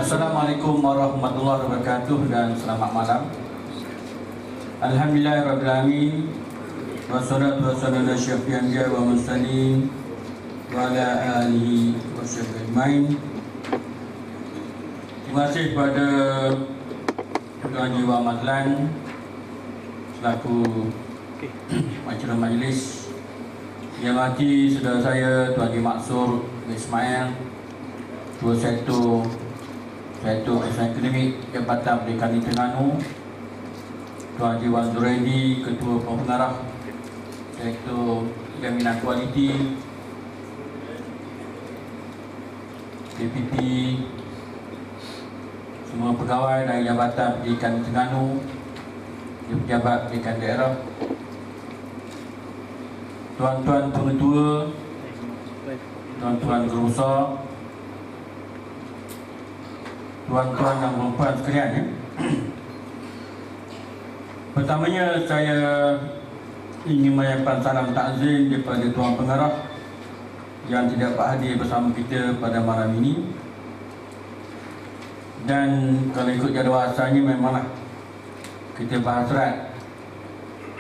Assalamualaikum warahmatullahi wabarakatuh dan selamat malam. Alhamdulillahirrahmanirrahim. Wassalatu wassalamu ala asyrafil anbiya wa mursalin wa ala alihi wa sahbihi ajmain. Terima kasih kepada Tuan Jiwa Mazlan selaku majelis majlis. Yang mati saudara saya Tuan Haji Maksur Ismail, Ketua Sektor Akademik Jabatan Pendidikan di Terengganu, Tuan Haji Wan Zuraidi, Ketua Pengarah Sektor Jaminan Kualiti, DPP, semua pegawai dari Jabatan Pendidikan di Terengganu, pejabat pendidikan daerah, tuan-tuan pengetua, tuan-tuan guru besar, tuan-tuan dan puan-puan sekalian, ya. Pertamanya saya ingin menyampaikan salam takzim daripada Tuan Pengarah yang tidak dapat hadir bersama kita pada malam ini. Dan kalau ikut jadual asalnya memanglah kita berhasrat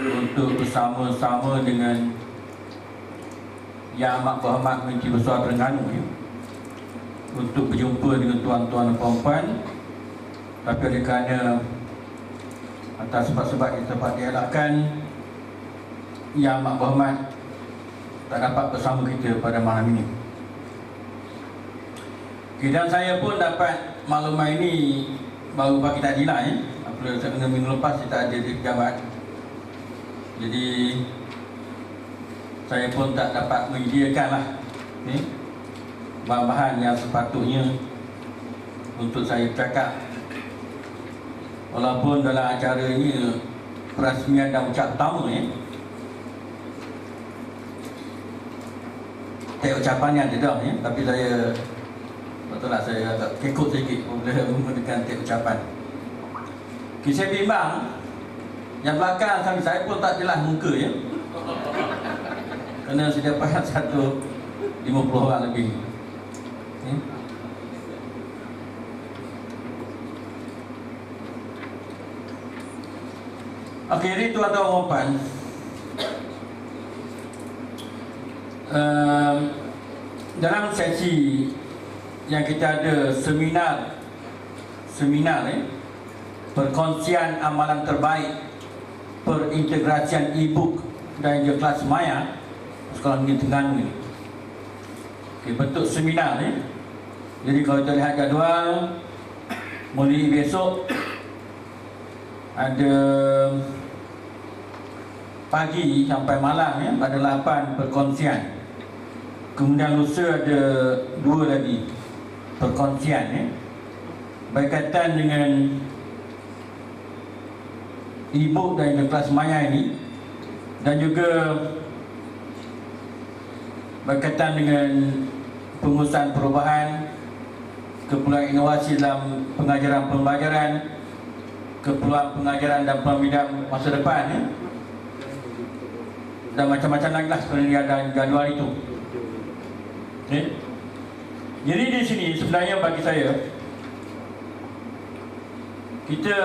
untuk bersama-sama dengan Yang Amat Berhormat Menteri Besar Terengganu, ya, untuk berjumpa dengan tuan-tuan dan puan-puan. Tapi oleh kerana atas sebab-sebab yang dapat dielakkan, Yang Amat Berhormat tak dapat bersama kita pada malam ini. Dan saya pun dapat maklumat ini baru pagi tadi lah, ya. Apabila minggu lepas saya tak ada di pejabat, jadi saya pun tak dapat menyediakan lah bahan-bahan yang sepatutnya untuk saya cakap. Walaupun dalam acara ini perasmian dan ucap pertama, ya, teks ucapannya ada dah, ya, tapi saya betul lah saya agak kekut sedikit bila menggunakan teks ucapan. Saya bimbang yang belakang sampai saya pun tak jelas muka, ya, kerana saya dapat 150 orang lebih. Okey, ini tuan-tuan dan puan, dalam sesi yang kita ada seminar perkongsian amalan terbaik perintegrasian e-book dan juga kelas maya Sekolah Negeri Terengganu ini. Okay, bentuk seminar, ya. Jadi kalau kita lihat jadual, mulai besok ada pagi sampai malam, ya, ada 8 perkongsian. Kemudian lusa ada 2 lagi perkongsian, ya, berkaitan dengan e-book dan kelas maya ini, dan juga berkaitan dengan pengurusan perubahan, keperluan inovasi dalam pengajaran pembelajaran, keperluan pengajaran dan pembinaan masa depan, ya, dan macam-macam lagi lah sebenarnya dalam jadual itu. Okay. Jadi di sini sebenarnya bagi saya, kita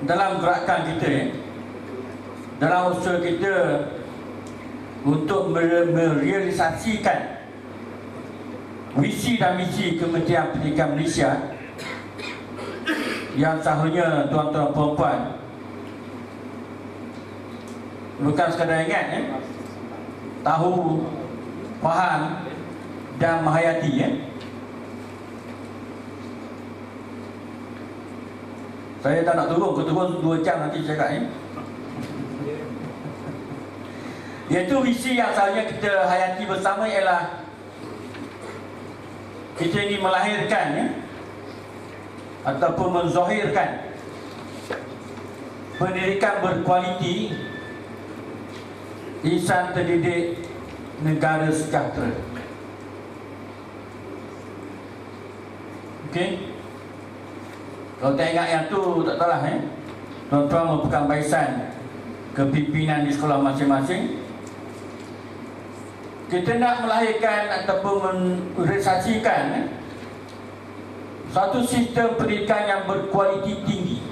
dalam gerakan kita, ya, dalam usaha kita untuk merealisasikan visi dan misi Kementerian Pendidikan Malaysia, yang seharusnya tuan-tuan perempuan bukan sekadar ingat, ya, tahu, faham dan menghayati, ya. Saya tak nak turun, kalau turun 2 jam nanti saya cakap Iaitu visi yang seharusnya kita hayati bersama ialah kita ingin melahirkan ataupun menzahirkan pendidikan berkualiti, insan terdidik, negara sejahtera. Okey. Kalau tak ingat yang tu tak salah tuan-tuan merupakan barisan kepimpinan di sekolah masing-masing. Kita nak melahirkan ataupun merealisasikan satu sistem pendidikan yang berkualiti tinggi.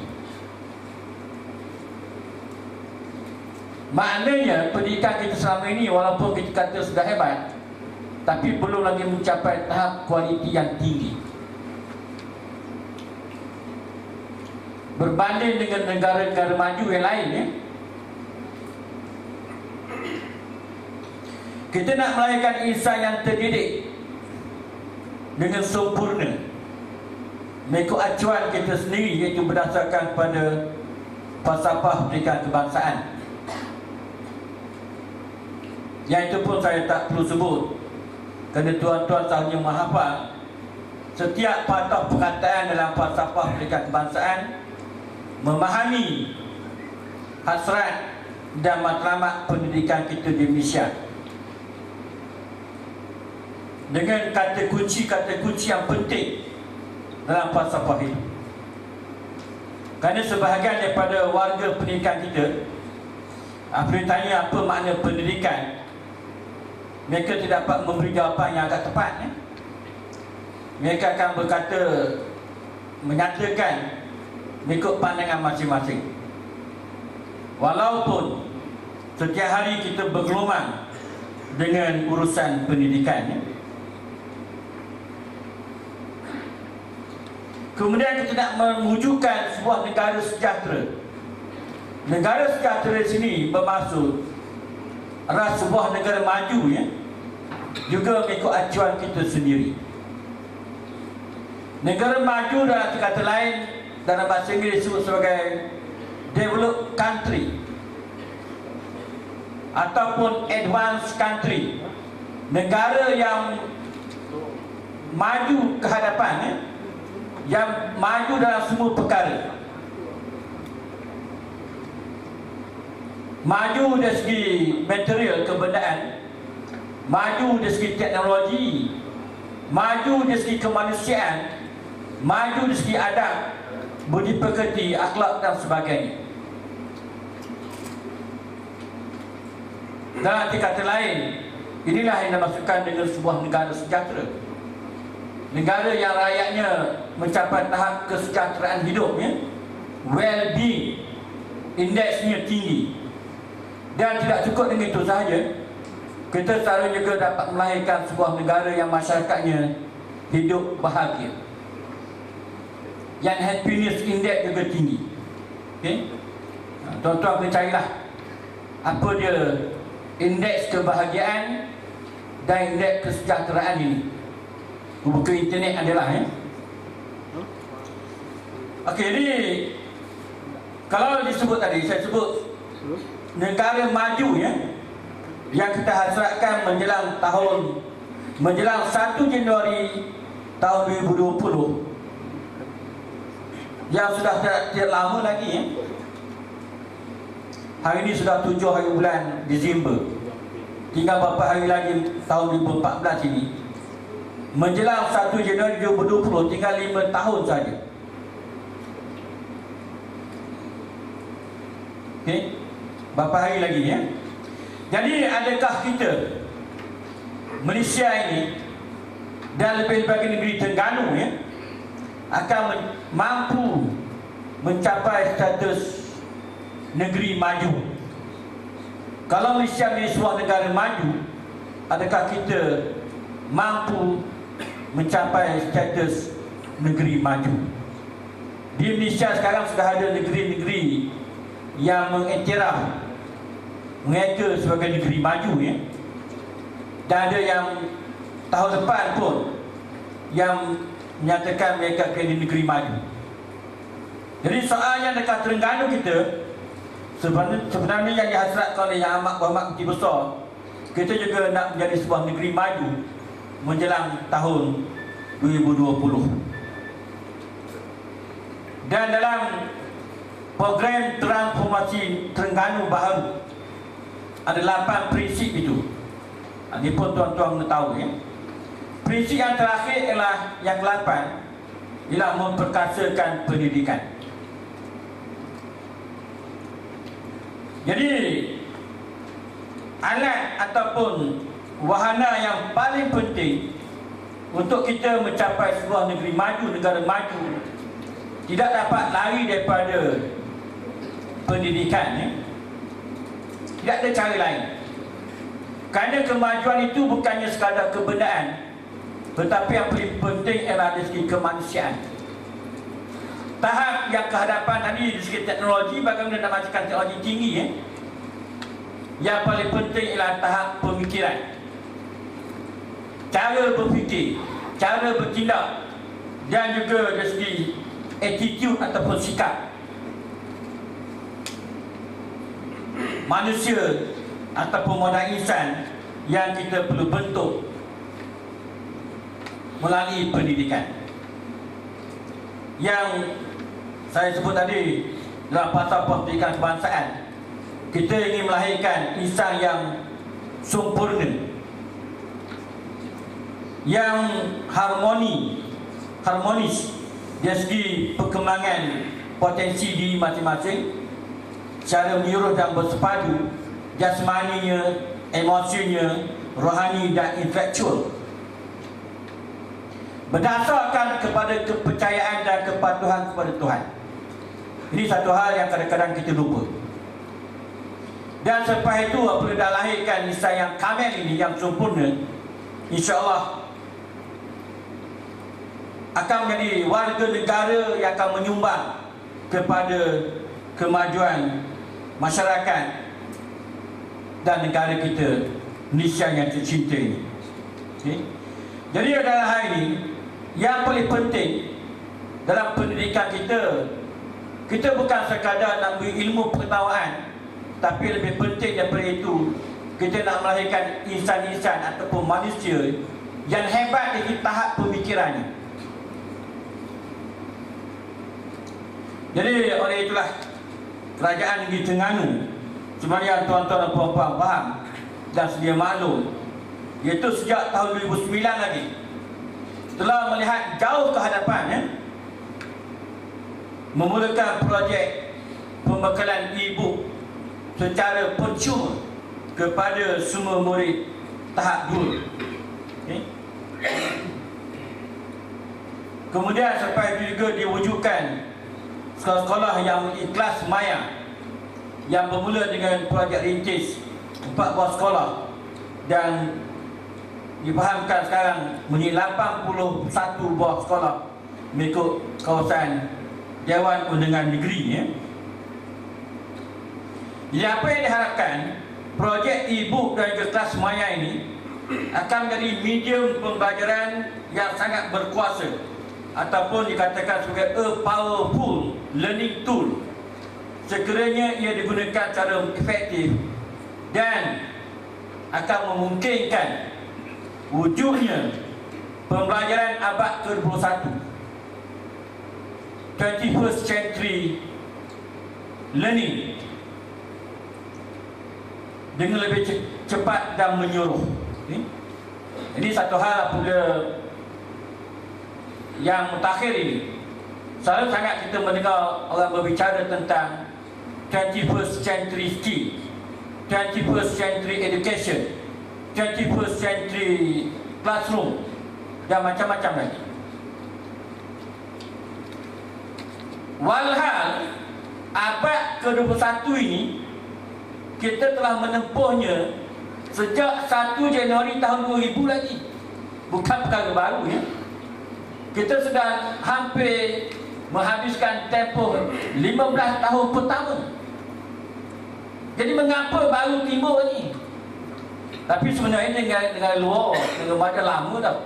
Maknanya pendidikan kita selama ini walaupun kita kata sudah hebat, tapi belum lagi mencapai tahap kualiti yang tinggi. Berbanding dengan negara-negara maju yang lain kita nak melahirkan insan yang terdidik dengan sempurna mengikut acuan kita sendiri, iaitu berdasarkan pada falsafah pendidikan kebangsaan. Yang itu pun saya tak perlu sebut kerana tuan-tuan seharusnya menghafal setiap patah perkataan dalam falsafah pendidikan kebangsaan, memahami hasrat dan matlamat pendidikan kita di Malaysia dengan kata kunci yang penting dalam falsafah itu. Kerana sebahagian daripada warga pendidikan kita, apabila ditanya apa makna pendidikan, mereka tidak dapat memberi jawapan yang agak tepat. Mereka akan berkata, menyatakan mengikut pandangan masing-masing. Walaupun setiap hari kita bergelumang dengan urusan pendidikan, kemudian kita nak mewujudkan sebuah negara sejahtera. Negara sejahtera di sini bermaksud adalah sebuah negara maju juga mengikut acuan kita sendiri. Negara maju dalam kata lain, dalam bahasa Inggeris disebut sebagai developed country ataupun advanced country. Negara yang maju ke hadapan, yang maju dalam semua perkara. Maju dari segi material kebendaan, maju dari segi teknologi, maju dari segi kemanusiaan, maju dari segi adab, budi pekerti, akhlak dan sebagainya. Dan arti kata lain, inilah yang dimaksudkan dengan sebuah negara sejahtera. Negara yang rakyatnya mencapai tahap kesejahteraan hidup, well-being indeksnya tinggi. Dan tidak cukup dengan itu sahaja, kita seharusnya juga dapat melahirkan sebuah negara yang masyarakatnya hidup bahagia, yang happiness index juga tinggi. Tuan-tuan boleh carilah apa dia indeks kebahagiaan dan indeks kesejahteraan ini. Buka internet adalah Okey, ini kalau disebut tadi, saya sebut negara maju yang kita hasratkan menjelang 1 Januari tahun 2020, yang sudah tidak lama lagi. Hari ini sudah 7 hari bulan Disember, tinggal beberapa hari lagi tahun 2014 ini. Menjelang 1 Januari 2020, tinggal 5 tahun saja. Okey, berapa hari lagi Jadi adakah kita Malaysia ini dan lebih-lebih negeri Terengganu akan mampu mencapai status negeri maju? Kalau Malaysia menjadi sebuah negara maju, adakah kita mampu mencapai status negeri maju? Di Malaysia sekarang sudah ada negeri-negeri yang mengiktiraf mereka sebagai negeri maju dan ada yang tahun depan pun yang menyatakan mereka menjadi negeri maju. Jadi soalnya dekat Terengganu kita sebenarnya yang dihasratkan oleh Yang Amat Berhormat Menteri Besar, kita juga nak menjadi sebuah negeri maju menjelang tahun 2020. Dan dalam program transformasi Terengganu baru ada 8 prinsip itu. Ini pun tuan-tuan tahu ya. Prinsip yang terakhir ialah yang ke-8, ialah memperkasakan pendidikan. Jadi alat ataupun wahana yang paling penting untuk kita mencapai sebuah negeri maju, negara maju, tidak dapat lari daripada pendidikan ya. Tidak ada cara lain. Kerana kemajuan itu bukannya sekadar kebendaan, tetapi yang paling penting ialah dari segi kemanusiaan. Tahap yang kehadapan tadi dari segi teknologi, bagaimana nak majukan teknologi tinggi ya. Yang paling penting ialah tahap pemikiran, cara berfikir, cara bertindak, dan juga dari segi attitude ataupun sikap manusia ataupun modal insan yang kita perlu bentuk melalui pendidikan. Yang saya sebut tadi dalam pasal pendidikan kebangsaan, kita ingin melahirkan insan yang sempurna, yang harmonis dari segi perkembangan potensi diri masing-masing, secara menyeluruh dan bersepadu, jasmaninya, emosinya, rohani dan intelektual, berdasarkan kepada kepercayaan dan kepatuhan kepada Tuhan. Ini satu hal yang kadang-kadang kita lupa. Dan selepas itu apabila dah lahirkan insan yang kamil ini, yang sempurna, insya-Allah akan menjadi warga negara yang akan menyumbang kepada kemajuan masyarakat dan negara kita, Malaysia yang tercinta ini. Okay? Jadi dalam hal ini, yang paling penting dalam pendidikan kita, kita bukan sekadar nak beri ilmu pengetahuan, tapi lebih penting daripada itu, kita nak melahirkan insan-insan ataupun manusia yang hebat dari tahap pemikirannya. Jadi oleh itulah Kerajaan Negeri Terengganu, sebenarnya tuan-tuan dan puan-puan faham dan sedia maklum, iaitu sejak tahun 2009 lagi telah melihat jauh ke hadapan memulakan projek pembekalan e-book secara percuma kepada semua murid tahap 2. Okay. Kemudian selepas itu juga diwujudkan sekolah-sekolah yang ikhlas maya, yang bermula dengan projek rintis 4 buah sekolah dan difahamkan sekarang menjadi 81 buah sekolah mengikut kawasan Dewan Undangan Negeri ya. Jadi apa yang diharapkan, projek e-book dan juga kelas maya ini akan menjadi medium pembelajaran yang sangat berkuasa, ataupun dikatakan sebagai a powerful learning tool sekiranya ia digunakan secara efektif dan akan memungkinkan wujudnya pembelajaran abad ke-21, 21st century learning dengan lebih cepat dan menyeluruh. Ini satu hal apabila yang mutakhir ini, selalu sangat kita mendengar orang berbicara tentang 21st century skill, 21st century education, 21st century classroom dan macam-macam lagi. Walhal abad ke-21 ini kita telah menempuhnya sejak 1 Januari tahun 2000 lagi. Bukan perkara baru ya. Kita sudah hampir menghabiskan tempoh 15 tahun pertama. Jadi mengapa baru timbul ni? Tapi sebenarnya dengan luar, dengan macam lama tau.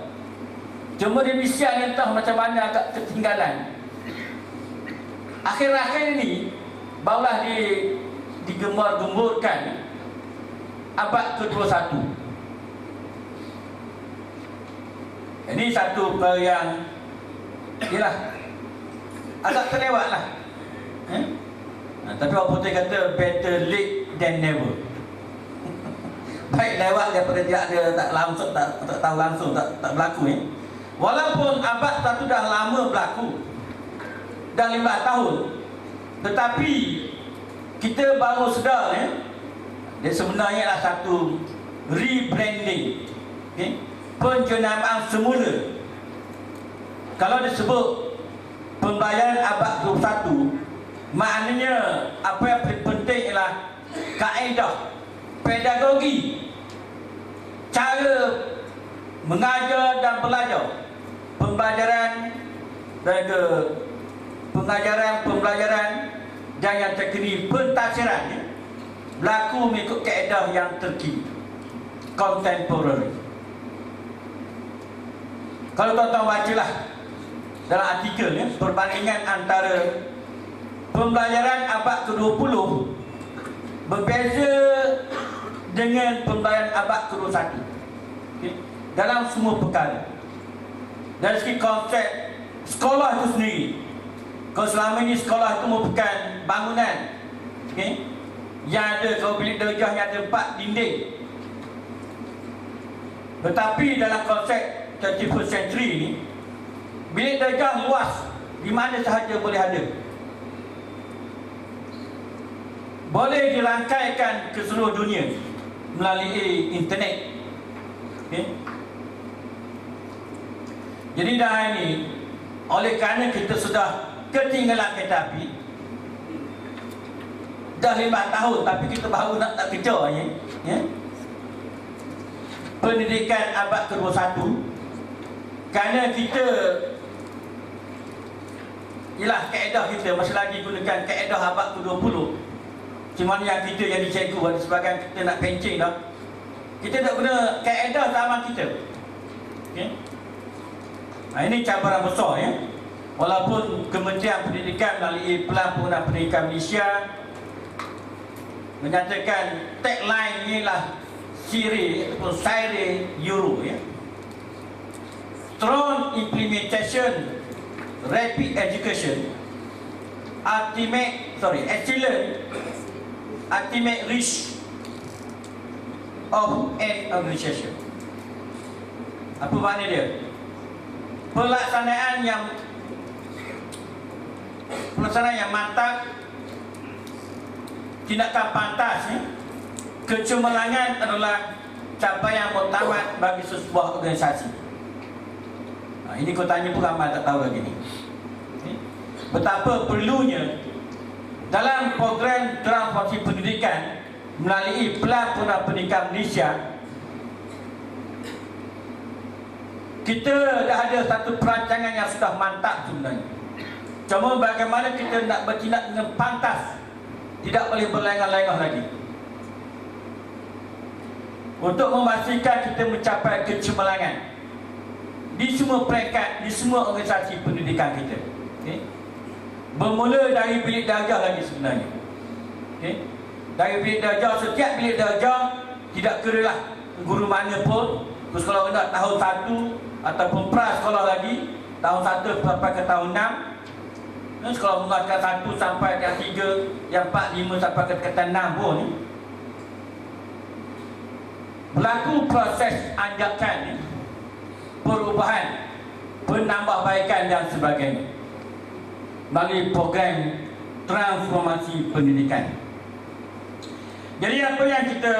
Cuma di Malaysia ni entah macam mana agak ketinggalan. Akhir-akhir ini barulah digembar-gemburkan abad ke-21. Ini satu yang ialah agak terlewat lah. Tapi orang putih kata better late than never. Baik lewat daripada dia ada tak langsung, tak tahu langsung, tak berlaku. Walaupun abad satu dah lama berlaku, dah 5 tahun, tetapi kita baru sedar dia sebenarnya adalah satu rebranding, penjenamaan semula. Kalau disebut pembayaran abad 21, maknanya apa yang paling penting ialah kaedah pedagogi, cara mengajar dan belajar, pembelajaran dan yang terkini pentafsiran berlaku mengikut kaedah yang terkini, contemporary. Kalau tuan-tuan bacalah dalam artikel perbandingan antara pembelajaran abad ke-20 berbeza dengan pembelajaran abad ke-21 dalam semua perkara. Dari segi konsep sekolah itu sendiri, kalau selama ini sekolah itu merupakan bangunan yang ada, kalau bilik darjah yang ada 4 dinding, tetapi dalam konsep 21st century ini, bilik darjah luas, di mana sahaja boleh ada, boleh dirangkaikan ke seluruh dunia melalui internet. Jadi dah ini, oleh kerana kita sudah ketinggalan kereta api, dah 5 tahun tapi kita baru nak kerja pendidikan abad ke-21, kerana kita ialah kaedah kita masih lagi gunakan kaedah abad ke-20. Cuma yang kita jadi cikgu sebagai kita nak pencing dah, kita tak guna kaedah zaman kita. Ini cabaran besar Walaupun Kementerian Pendidikan melalui Pelan Penggunaan Pendidikan Malaysia menyatakan tagline inilah SIRI ataupun SIRI Euro Strong Implementation, Rapid Education, Excellent Ultimate Reach of an Organization. Apa makna dia? Pelaksanaan yang mantap, tindakan pantas. Kecemerlangan adalah capaian muktamad bagi sebuah organisasi. Ini kau tanya pun ramai tak tahu lagi ni. Betapa perlunya dalam program transformasi pendidikan melalui Pelan Penggunaan Pendidikan Malaysia, kita dah ada satu perancangan yang sudah mantap sebenarnya. Cuma bagaimana kita nak bertindak dengan pantas, tidak boleh berlengah-lengah lagi, untuk memastikan kita mencapai kecemerlangan di semua peringkat, di semua organisasi pendidikan kita. Bermula dari bilik darjah lagi sebenarnya. Dari bilik darjah, setiap bilik darjah, tidak kiralah guru mana pun, sekolah rendah tahun 1 ataupun pra-sekolah lagi tahun 1 sampai ke tahun 6, sekolah menengah tingkat 1 sampai yang 3, yang 4, 5 sampai ke tingkatan 6 pun berlaku proses anjakan, perubahan, penambahbaikan dan sebagainya melalui program transformasi pendidikan. Jadi apa yang kita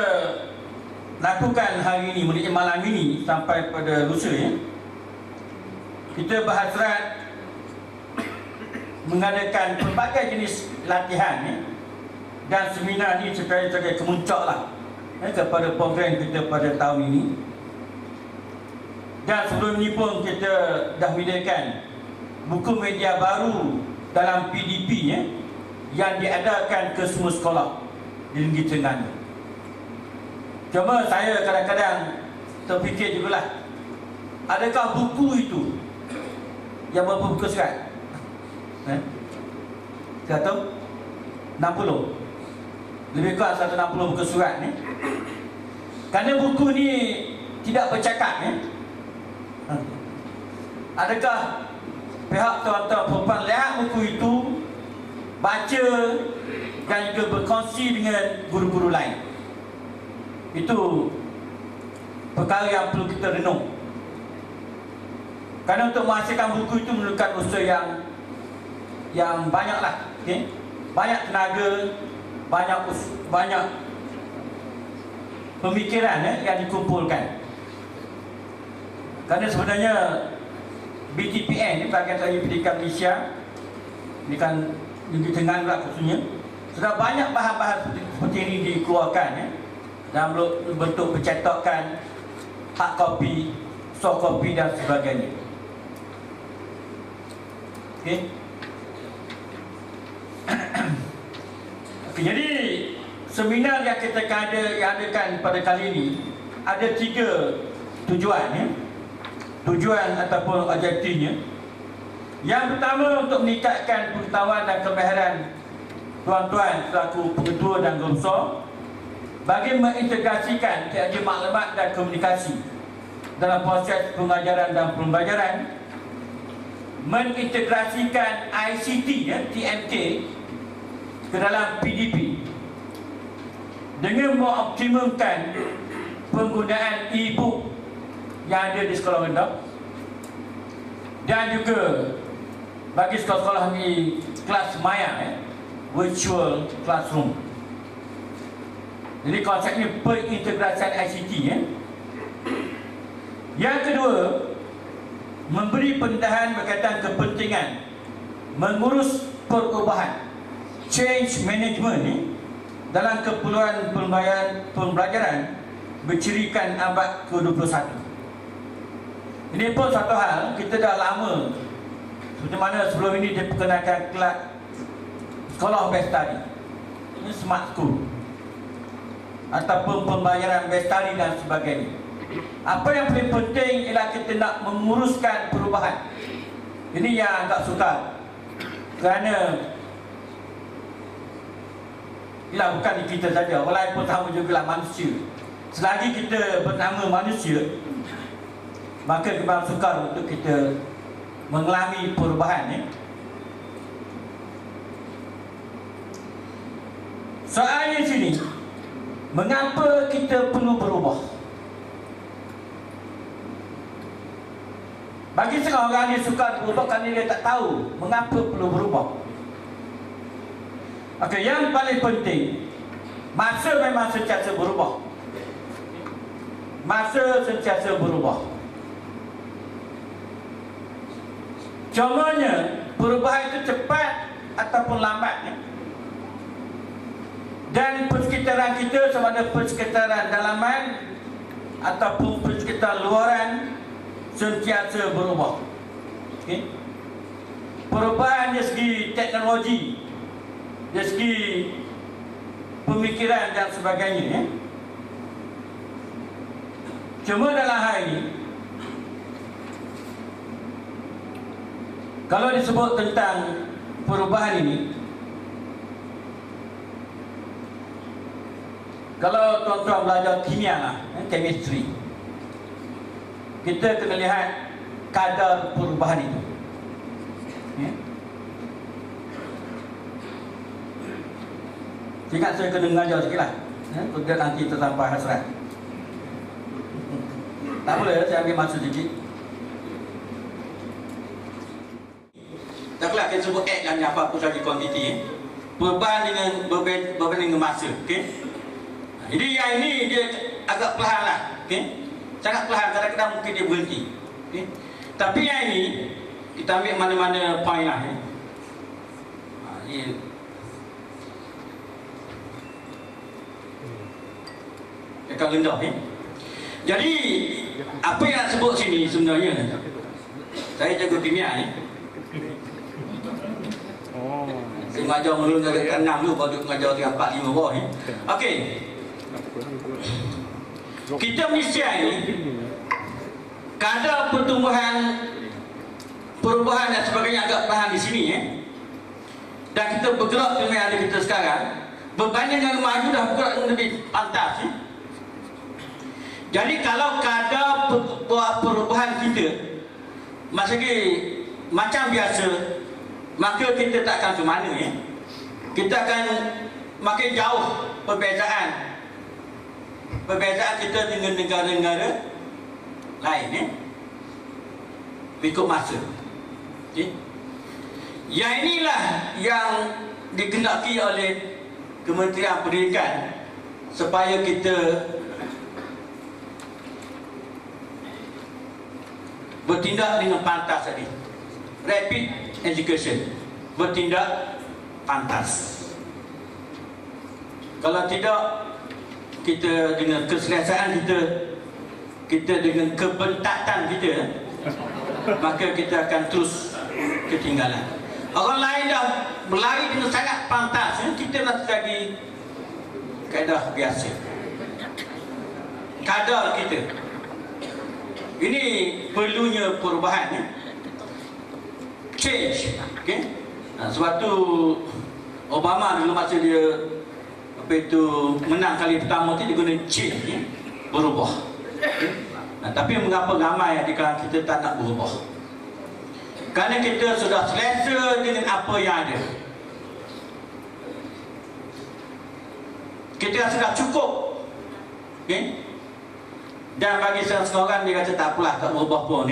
lakukan hari ini, mulai malam ini sampai pada lusa kita berhasrat mengadakan pelbagai jenis latihan dan seminar ini sebagai kemuncak lah kepada program kita pada tahun ini. Dan sebelum ini pun kita dah menyediakan buku media baru dalam PDP yang diadakan ke semua sekolah di Negeri Terengganu. Cuma saya kadang-kadang terfikir jugalah, adakah buku itu yang berapa buku serat? 160. Lebih kurang 160 buku surat ni. Kerana buku ni tidak bercakap ni. Adakah pihak tuan-tuan perempuan lihat buku itu, baca dan juga berkongsi dengan guru-guru lain? Itu perkara yang perlu kita renung. Kerana untuk menghasilkan buku itu memerlukan usaha yang banyaklah, okay? Banyak tenaga, banyak pemikiran yang dikumpulkan. Kerana sebenarnya BTPN ni, Bahagian Terakhir Pendidikan Malaysia, ini kan Negeri Tengah juga khususnya, sudah banyak bahan-bahan seperti ini dikeluarkan dalam bentuk percetakan, hard copy, soft copy dan sebagainya. Okey. Okay, jadi seminar yang kita adakan pada kali ini ada 3 tujuan tujuan ataupun objektifnya. Yang pertama, untuk meningkatkan pengetahuan dan kemahiran tuan-tuan selaku pengetua dan guru besar bagi mengintegrasikan teknologi maklumat dan komunikasi dalam proses pengajaran dan pembelajaran, mengintegrasikan ICT TMK ke dalam PDP dengan mengoptimumkan penggunaan e-book yang ada di sekolah rendah, dan juga bagi sekolah-sekolah di kelas maya, virtual classroom. Jadi konsepnya pengintegrasian ICT. Yang kedua, memberi pendedahan berkaitan kepentingan mengurus perubahan, change management dalam keperluan pembelajaran bercirikan abad ke-21. Ini pun satu hal, kita dah lama, seperti mana sebelum ini diperkenalkan kelab sekolah best study, ini smart school ataupun pembelajaran best study dan sebagainya. Apa yang paling penting ialah kita nak menguruskan perubahan. Ini yang agak sukar, kerana ialah bukan di kita saja, orang lain pun sama jugalah manusia. Selagi kita bernama manusia, maka memang sukar untuk kita mengalami perubahan. Soalnya sini, mengapa kita perlu berubah? Bagi setengah orang dia sukar berubah kerana dia tak tahu mengapa perlu berubah. Okey, yang paling penting, masa memang sentiasa berubah. Masa sentiasa berubah. Contohnya, perubahan itu cepat ataupun lambat, dan persekitaran kita, sama ada persekitaran dalaman ataupun persekitaran luaran, sentiasa berubah. Okay? Perubahan dari segi teknologi, dari segi pemikiran dan sebagainya. Cuma dalam hal ini, kalau disebut tentang perubahan ini, kalau tuan-tuan belajar kimia lah, chemistry, kita kena lihat kadar perubahan itu. Ingat saya kena mengajar sikit lah, supaya nanti tersampai hasrat. Tak boleh, saya ambil masa sikit. Tak kelak kita sebut X dan apa-apa saja kuantiti. Perubahan dengan berbanding dengan masa. Okay? Jadi yang ini dia agak perlahan lah. Okay? Sangat perlahan, kadang-kadang mungkin dia berhenti. Okay? Tapi yang ini, kita ambil mana-mana point lah. Dekat rendah. Jadi, apa yang nak sebut sini sebenarnya, saya jago kimia. Saya mengajar mula dari 6 dulu, baru mengajar dari 4-5 bawah. Okey. Kita Malaysia ini, kadar pertumbuhan, perubahan dan sebagainya agak perlahan di sini. dan kita bergerak dengan yang ada kita sekarang, berbanding dengan maju dah bergerak dengan lebih pantas. Jadi kalau kadar perubahan kita masih macam biasa, maka kita tak akan ke mana. Kita akan makin jauh perbezaan kita dengan negara-negara lain ikut masa. Yang inilah yang dikehendaki oleh Kementerian Pendidikan supaya kita bertindak dengan pantas tadi. Rapid education, bertindak pantas. Kalau tidak, kita dengan keselesaan kita dengan kebentatan kita, maka kita akan terus ketinggalan. Orang lain dah berlari dengan sangat pantas, kita masih lagi kaedah biasa. Kadar kita ini perlunya perubahan, change. Sebab tu Obama dulu masa dia menang kali pertama tu, dia guna change, berubah. Tapi mengapa ramai di kalangan kita tak nak berubah? Kerana kita sudah selesa dengan apa yang ada. Kita sudah cukup. Dan bagi seorang dia kata tak apalah, tak berubah pun.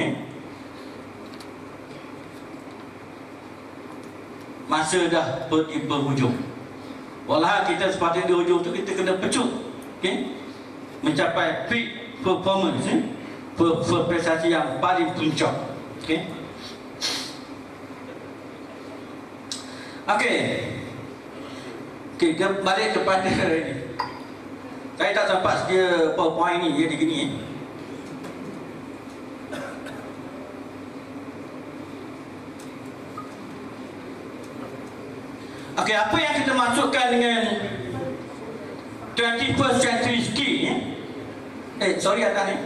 Masa dah berhujung. Walau kita sepatutnya di hujung tu kita kena pecut, mencapai peak performance, prestasi yang paling puncak. Kita balik kepada ini. Saya tak sempat sedia PowerPoint ni, dia gini. Apa yang kita masukkan dengan 21st century skill sorry atas ni.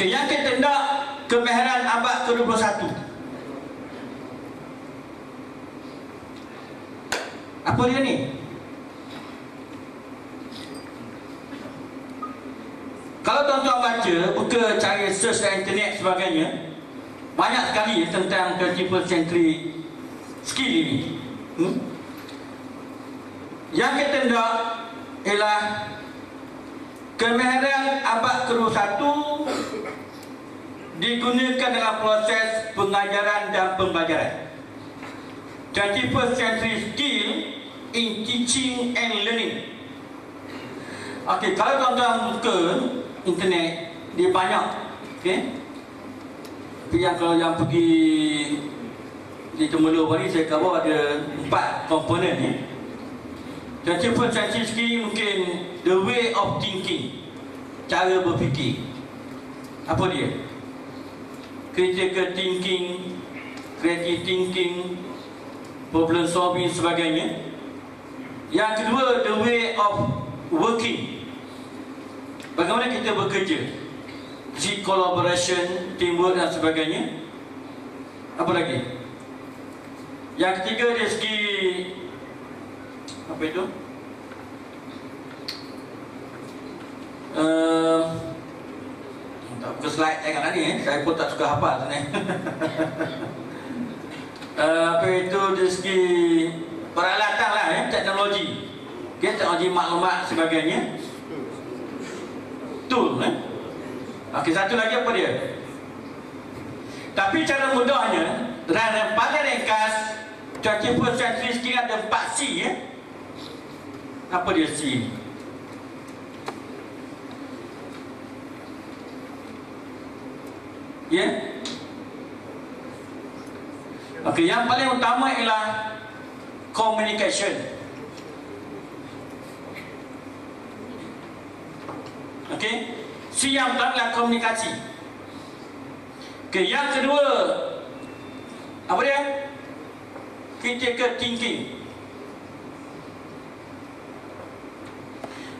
Yang kita hendak kemahiran abad ke-21. Apa dia ni? Kalau tuan-tuan baca, buka cari search di internet sebagainya, banyak sekali tentang 21st century skill ini. Yang kita hendak ialah kemahiran abad ke-21 digunakan dalam proses pengajaran dan pembelajaran. 21st century skill in teaching and learning. Kalau tuan-tuan buka internet, dia banyak. Tapi kalau yang pergi di Temelur ni, saya cover ada 4 komponen ni. 21st century skill mungkin the way of thinking, cara berfikir. Apa dia? Critical thinking, creative thinking, problem solving sebagainya. Yang kedua, the way of working, bagaimana kita bekerja, collaboration, teamwork dan sebagainya. Apa lagi? Yang ketiga, dari segi apa itu? Tak buka slide tengok tadi, saya pun tak suka hafal sebenarnya. Apa itu dari segi peralatan lah, teknologi, teknologi maklumat sebagainya, tool. Satu lagi apa dia? Tapi cara mudahnya, dan pada ringkas 21st century skill ada 4 C. Apa dia C? Yang paling utama ialah communication. C yang pertama adalah komunikasi. Yang kedua, apa dia? Critical thinking.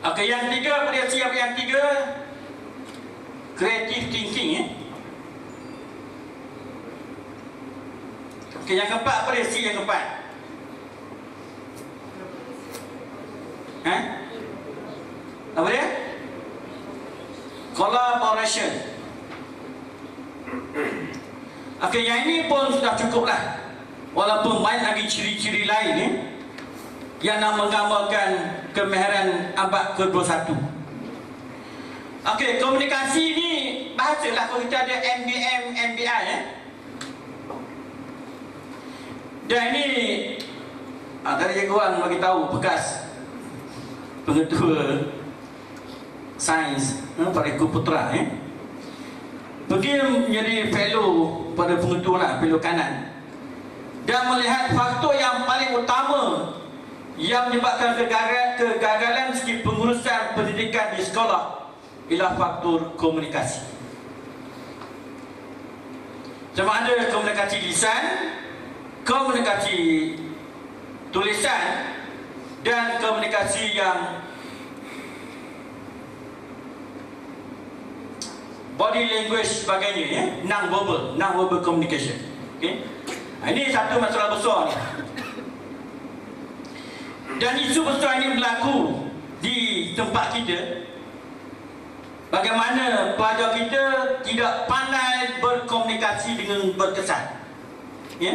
Okey, yang tiga, pada siap yang tiga, creative thinking ya. Okey, yang keempat, pada siap yang keempat. Apa dia? Collaboration. Okey, yang ini pun sudah cukup lah. Walaupun banyak lagi ciri-ciri lain ya, yang nak menggambarkan kemahiran abad ke-21. Okey, komunikasi ni bahasa lah. Kalau kita ada MBM, MBI ya. Dan ini tadi cikgu Wan bagi tahu bekas pengetua sains pada Putra pergi menjadi fellow pada pengetua lah, fellow kanan, dan melihat faktor yang paling utama yang menyebabkan kegagalan segi pengurusan pendidikan di sekolah ialah faktor komunikasi. Sama ada komunikasi lisan, komunikasi tulisan, dan komunikasi yang body language sebagainya ya, non-verbal communication. Okay? Ini satu masalah besar ni. Dan isu besar ini berlaku di tempat kita. Bagaimana pelajar kita tidak pandai berkomunikasi dengan berkesan ya?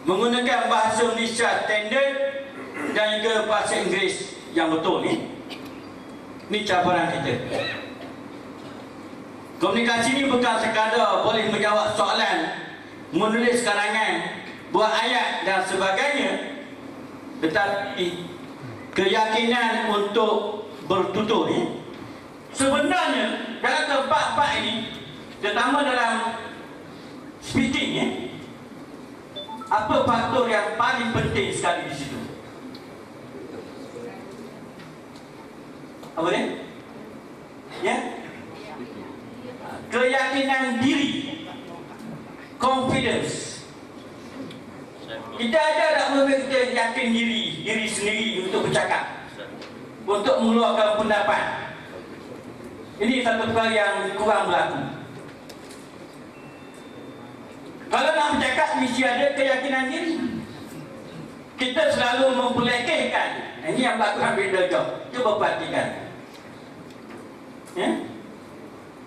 Menggunakan bahasa Malaysia standard dan juga bahasa Inggeris yang betul ni. Ini cabaran kita. Komunikasi ni bukan sekadar boleh menjawab soalan, menulis karangan, buat ayat dan sebagainya, tetapi keyakinan untuk bertutur ni sebenarnya dalam tempat-tempat ini, terutama dalam speaking ya, apa faktor yang paling penting sekali di situ? Apa dia? Ya? Keyakinan diri, confidence. Kita ada tak mula kita yakin diri sendiri untuk bercakap, untuk mengeluarkan pendapat. Ini satu perkara yang kurang berlaku. Kalau nak bercakap mesti ada keyakinan diri. Kita selalu memperlekehkan. Ini yang berlaku ambil darjah. Cuba perhatikan ya?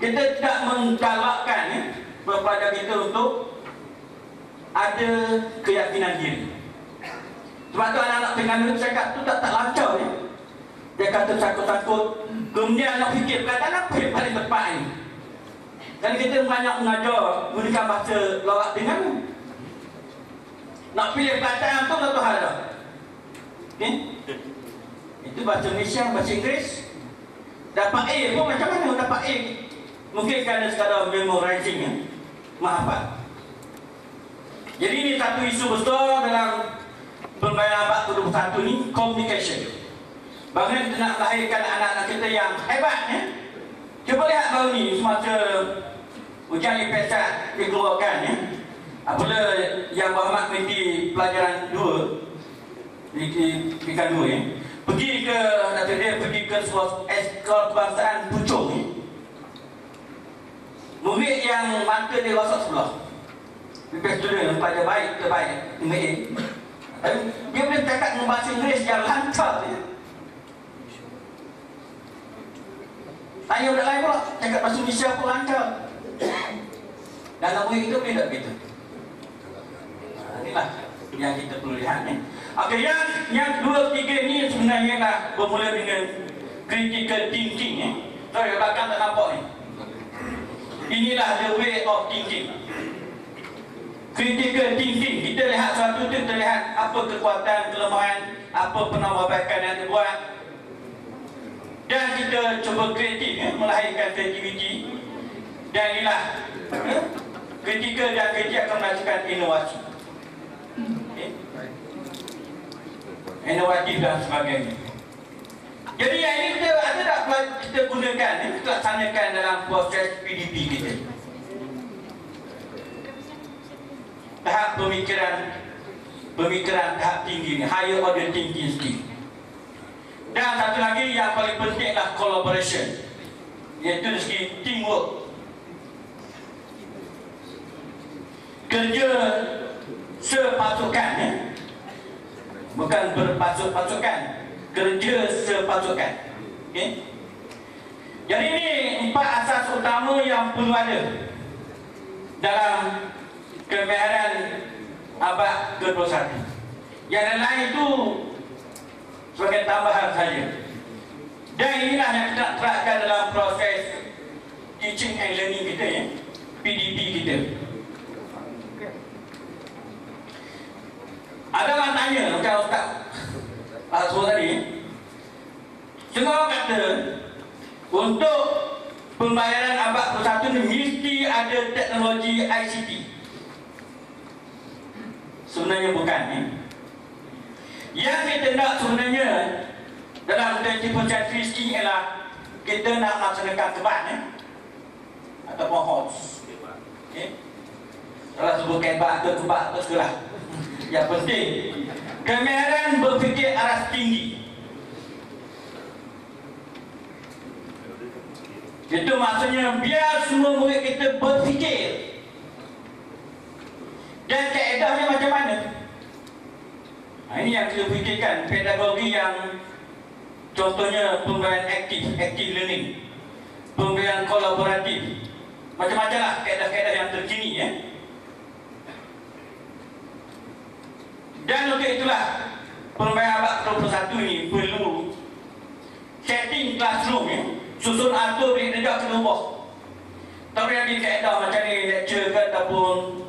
Kita tidak menggalakkan ya, kepada kita untuk ada keyakinan diri. Sebab tu anak-anak Terengganu cakap tu tak lancar ya. Dia kata takut-takut, kemudian nak fikir perkataan apa yang paling tepat ni. Dan kita banyak mengajar gunakan bahasa lawak Terengganu. Nak pilih perkataan tu satu hal dah. Okay? Itu bahasa Malaysia, bahasa Inggeris. Dapat A pun macam mana dapat A? Mungkin kerana sekadar memorizing ya, menghafal. Jadi ini satu isu besar dalam pembayaran abad ke-21 ni, communication. Bagaimana kita nak lahirkan anak-anak kita yang hebat ya? Cuba lihat baru ni semasa ujian IPSAT dikeluarkan ya. Apabila yang Berhormat Menteri Pelajaran 2 di Kandu ya, pergi ke sebuah sekolah kebangsaan Puchong ya. Murid yang mata dia rosak sebelah, best student, pelajar baik, terbaik, MA, dia boleh cakap dengan bahasa Inggeris yang lancar ya. Tanya budak lain pula, cakap bahasa Malaysia pun lancar. Dan murid kita boleh tak begitu? Inilah yang kita perlu lihat ni. Okey, yang dua tiga ni sebenarnya dah bermula dengan critical thinking ya. Sorry, belakang tak nampak ni. Inilah the way of thinking. Critical thinking. Kita lihat sesuatu tu, kita lihat apa kekuatan, kelemahan, apa penambahbaikan yang dibuat, dan kita cuba kreatif ya, melahirkan kreativiti. Dan inilah kritikal dan kreatif akan menghasilkan inovasi. Okay. Inovatif dan sebagainya. Jadi yang ini kita ada tak kita gunakan, kita laksanakan dalam proses PDP kita. Tahap pemikiran tahap tinggi ni, higher order thinking skill. Dan satu lagi yang paling penting adalah collaboration, iaitu dari segi teamwork. Kerja sepasukan, bukan berpasuk-pasukan, kerja sepasukan. Okay? Jadi ini 4 asas utama yang perlu ada dalam kemahiran abad ke-21. Yang lain itu sebagai tambahan saja. Dan inilah yang kita terapkan dalam proses teaching and learning kita, PDP kita. Ada orang tanya macam Ustaz Azhar tadi, semua orang kata untuk pembayaran abad ke-21 ni mesti ada teknologi ICT. Sebenarnya bukan. Yang kita nak sebenarnya dalam 21st century ini ialah kita nak melaksanakan kebat, ataupun HOTS. Kalau sebut kebat atau kebat atau sekolah, yang penting kemahiran berfikir aras tinggi. Itu maksudnya biar semua murid kita berfikir. Dan kaedahnya macam mana? Ini yang kita fikirkan, pedagogi yang contohnya pembelajaran active learning, pembelajaran kolaboratif, macam-macam lah kaedah-kaedah yang terkini, Dan untuk itulah pembelajaran abad ke-21 ini perlu setting classroom, susun atur di negara kena ubah. Tak boleh lagi kaedah macam ni lecture ke, ataupun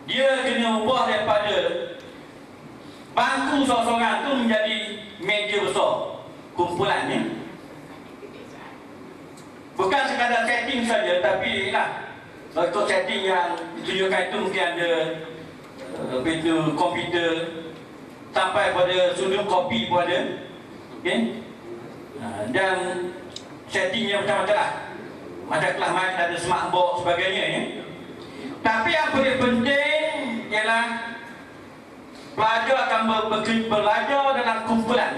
dia kena ubah daripada bangku sorang-sorang tu menjadi meja besar kumpulannya. Bukan sekadar setting saja, tapi untuk setting yang ditunjukkan itu mungkin ada pintu komputer sampai pada sudut kopi pun ada, dan settingnya macam-macam lah. Macam kelas main ada smart box sebagainya, Tapi yang paling penting ialah pelajar akan belajar dalam kumpulan.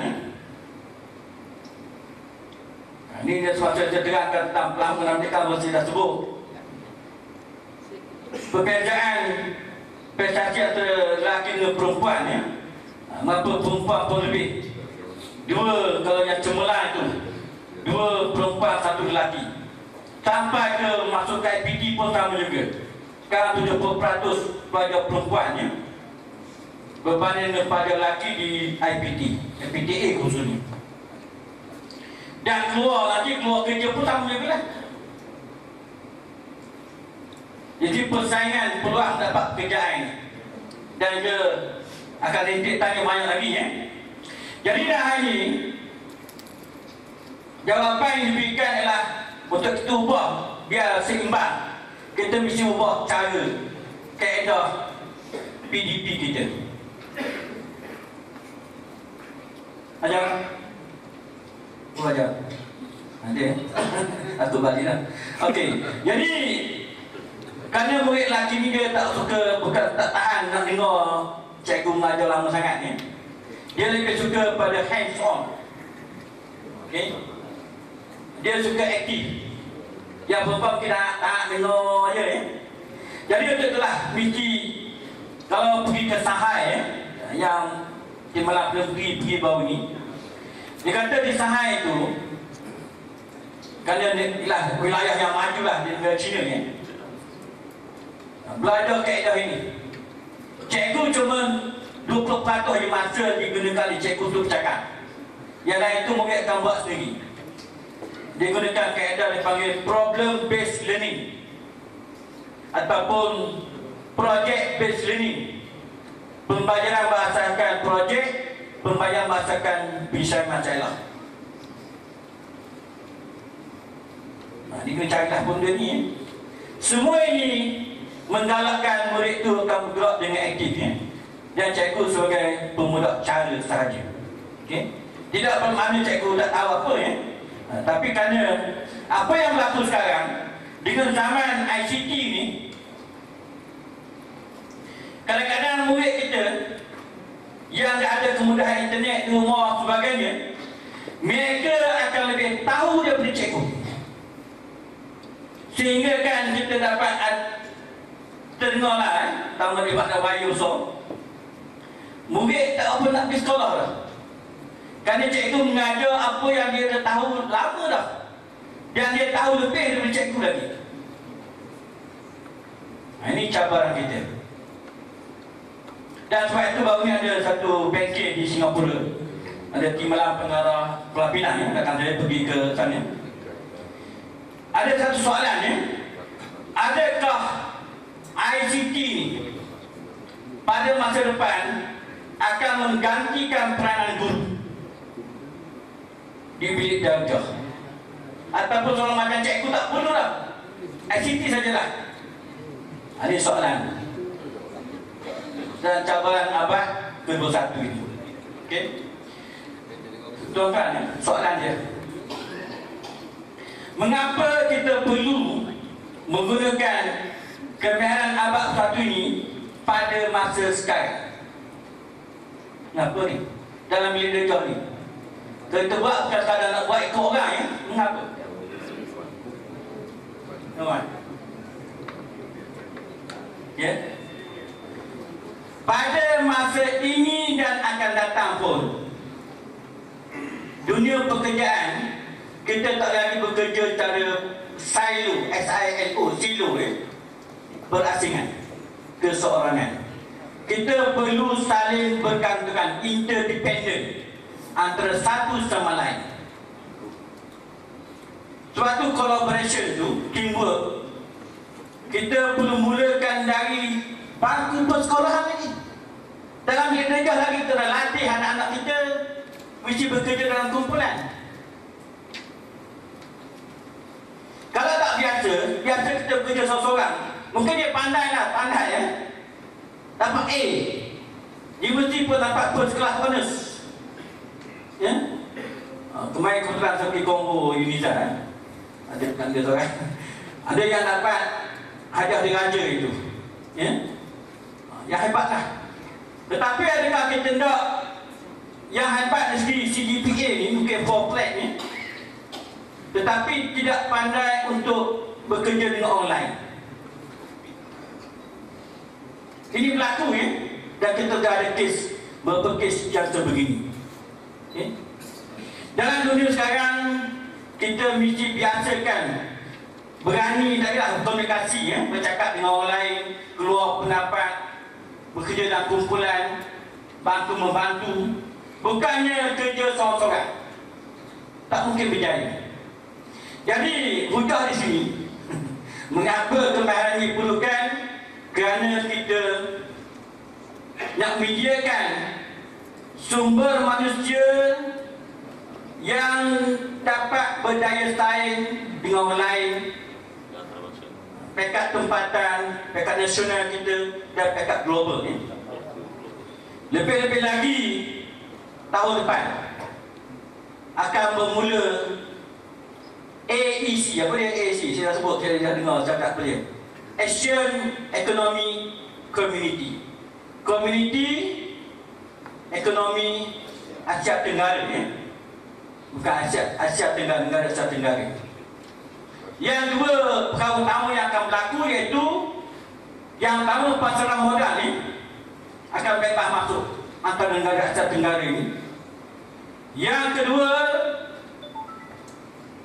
Ini dia suatu saya terangkan tentang pelanggan mereka mesti dah sebut. Perbezaan prestasi antara lelaki dan perempuan, maka perempuan pun lebih. 2 kalau yang cemerlang itu, 2 perempuan 1 lelaki. Sampai ke masuk ke IPT pun sama juga. Sekarang 70% pelajar perempuan, berbanding dengan pelajar lelaki di IPT, IPTA khususnya. Dan keluar kerja pun sama juga lah. Jadi persaingan peluang dapat pekerjaan, dan dia akan tanya banyak lagi, Jadi dah hari ini jawapan yang diberikan ialah untuk kita ubah biar seimbang. Kita mesti ubah cara kaedah PDP kita. Ajar. Ajar. Nanti atau balik lah. Okey. Jadi kerana murid lelaki ni dia tak suka, bukan tak tahan nak dengar cikgu mengajar lama sangat, Dia lebih suka pada hands on. Dia suka aktif. Yang perempuan kita tak dengar je, Jadi untuk itulah mesti kalau pergi ke Shanghai, yang di malam pergi baru ni, dia kata di Shanghai itu, kerana wilayah yang maju lah di negara China, belajar kaedah ini. Cikgu cuma 20% je masa digunakan oleh cikgu untuk bercakap. Yang lain itu murid akan buat sendiri. Dia gunakan kaedah dipanggil problem based learning ataupun project based learning. Pembelajaran berdasarkan projek, pembelajaran berdasarkan penyelesaian masalah. Dia carilah benda ni. Semua ini menggalakkan murid itu akan bergerak dengan aktif, dan cikgu sebagai pemudak cara sahaja. Tidak bermakna cikgu tak tahu apa, tapi kerana apa yang berlaku sekarang dengan zaman ICT ni, kadang-kadang murid kita yang ada kemudahan internet di rumah sebagainya, mereka akan lebih tahu daripada cikgu, sehingga kan kita dapat terdengarlah tamu di pada bayu so murid tak apa nak pergi sekolah dah, kerana cikgu mengajar apa yang dia dah tahu lama dah, yang dia tahu lebih daripada cikgu lagi. Ini cabaran kita. Dan sebab itu baru ni ada satu bengkel di Singapura, ada timbalan pengarah pelapinan ya, akan saya pergi ke sana. Ada satu soalan ya, adakah ICT ni pada masa depan akan menggantikan peranan guru di bilik darjah, ataupun soalan macam cikgu tak perlu dah, ICT sajalah. Ada soalan dan cabaran abad ke-21 ini. Okey, tuan-tuan, soalan dia, mengapa kita perlu menggunakan kemewahan abad 1 ini pada masa sekarang? Kenapa ni? Dalam bilik darjah ni kita buat bukan sekadar nak buat ikut orang ya. Mengapa? Tuan, ya, pada masa ini dan akan datang pun, dunia pekerjaan kita tak lagi bekerja secara silo, SILO, silo berasingan, keseorangan. Kita perlu saling bergantungan, interdependent antara satu sama lain. Suatu collaboration tu, teamwork, kita perlu mulakan dari bangku persekolahan lagi. Dalam bilik darjah lagi kita dah latih anak-anak kita mesti bekerja dalam kumpulan. Kalau tak biasa kita bekerja seorang-seorang, mungkin dia pandai ya, dapat A, dia mesti pun dapat first class bonus ya. Kemarin kebetulan saya pergi Kongo Uniza ada tanda seorang ada yang dapat hadiah diraja itu ya, yang hebatlah. Tetapi adakah kita nak yang hebat dari segi CGPA ni, mungkin 4 flat ni, tetapi tidak pandai untuk bekerja dengan online? Ini berlaku ya, dan kita dah ada kes, beberapa kes yang sebegini ya. Dalam dunia sekarang kita mesti biasakan berani taklah komunikasi ya, bercakap dengan orang lain, keluar pendapat, bekerja dalam kumpulan, bantu membantu, bukannya kerja seorang-seorang. Tak mungkin berjaya. Jadi hujah di sini mengapa kemahiran ini diperlukan? Kerana kita nak menyediakan sumber manusia yang dapat berdaya saing dengan orang lain, pekat tempatan, pekat nasional kita dan pekat global ni. Lebih-lebih lagi tahun depan akan bermula AEC. Apa dia AEC? Saya dah sebut, saya dah dengar cakap beliau. Asian Economic Community, Community Ekonomi Asia Tenggara ya. Bukan Asia Tenggara, negara Asia Tenggara. Yang dua perkara utama yang akan berlaku iaitu, yang pertama pasaran modal ni akan bebas masuk antara negara Asia Tenggara ini. Yang kedua,